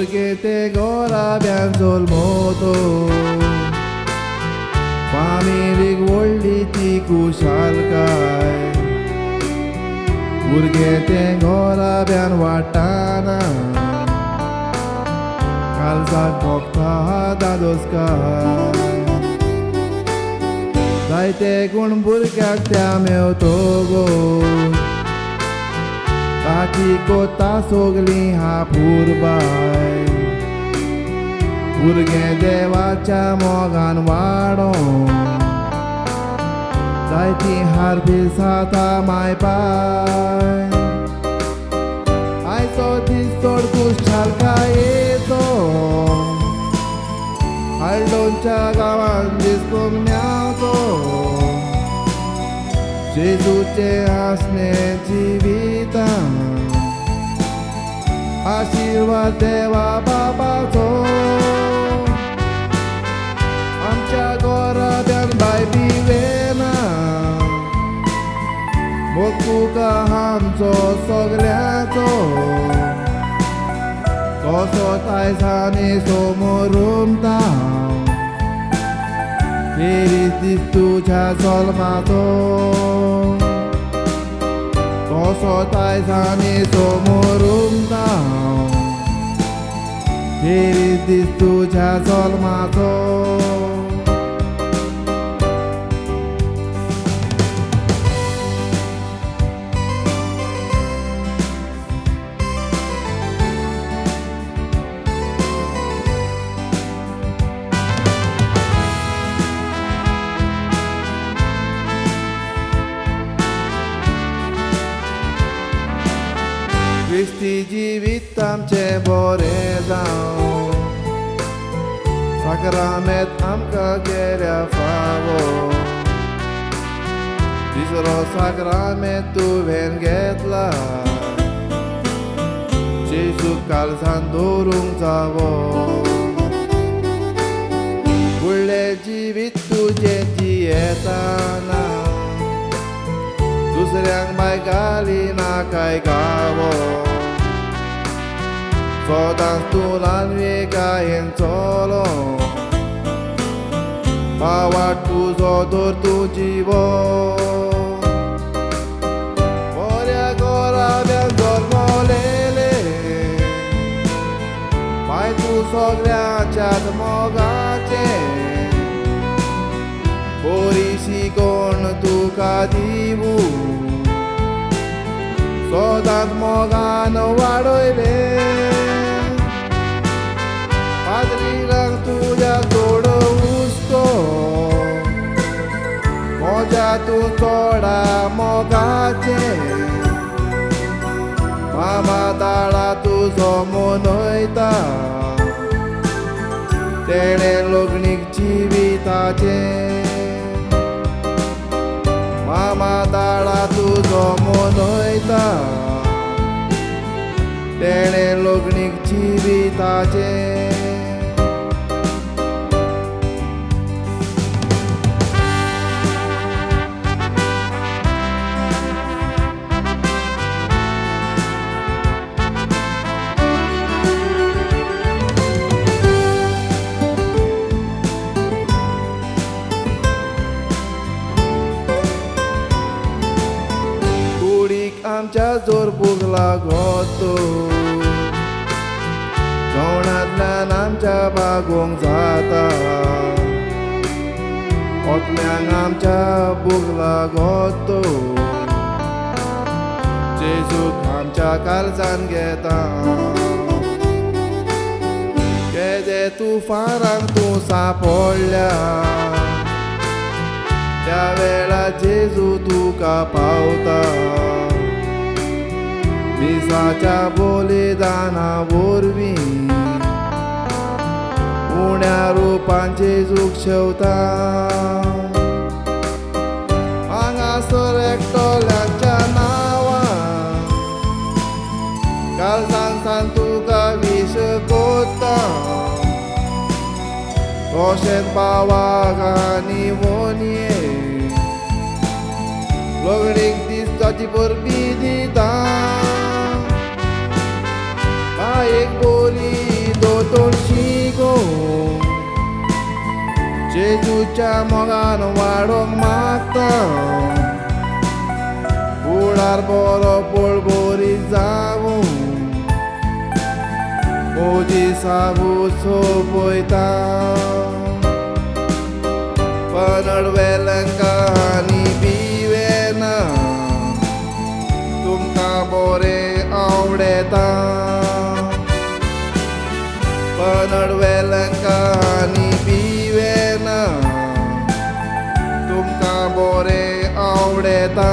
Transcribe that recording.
Porque agora bianzol moto Family woliti kushal kai Porque agora bian watana Kalsa kokta dados kai Daite gun burgak tia meu togo Tati kota sogli ha purbai Burge devacha mogan wado Daiti har pisata mai pai Ai so distor kushal kaeto Aldoncha gawan diskom miato Jesuce asne jivita आशीर्वाद देवा बाबाचो आमच्या घरांतल्यान bye बिवेना मोग तुका आमचो सगळ्याचो कसोच आयसांनी समोर उमता फेरीच दीस तुज्या जल्माचो कसोच आयसांनी समोर उमता फेरीच दीस तुज्या जल्माचो Cristi जिवीत आमचें बरें जावं Sacrament आमकां गेल्या फावो तिसरो Sacrament तुवें घेतला जेजूक काळजांत दवरूंक जावो फुडलें जिवीत तुजें जियेताना दुसऱ्यांक बाय घालिना काय गावो सदांच तुलान वेगायेन चलो पावाट तुजो धर तूं जिवो बऱ्या घरांतल्यान जल्मलेले बाय तूं सगळ्यांच्याच मोगाचें बरी शिकवण तुका दिवू सदांच मोगान वाडयले पाद्रीरांक तुज्या चोड हुस्को म्हज्या तूं चोडा मोगाचें मामा दाळा तुजो मनयता तेणें लग्नीक जिविताचें मामा दाळा तुजो मनयता तेणें लग्नीक जिविताचें आमच्या जोर भूक लागोतो जेवणांतल्यान आमच्या भागोंक जाता ओतम्यांक आमच्या भूक लागोतो जेजूक आमच्या काळजांत घेता केदे तुफानांक तूं सांपडल्या त्या वेळार जेजू तुका पावता मिसाच्या बलिदाना वरवीं उण्या रुपान जेजूक शेवता हांगासर एकटोल्यांच्या नांवान काळजांत तुका विश कोत्ता तशेंच भावाक आनी वोनये लग्नीक दिसताची परबी दिता एक बोली जेजूच्या मोगान वाडोंक मागता फुडार बरो बळबरी जावं मोजी साबू सोपयता पनड वेलंका आनी बिवेना तुमकां बरें आवडेता पनड वेलंका आनी बिवेना तुमकां बरें आवडेता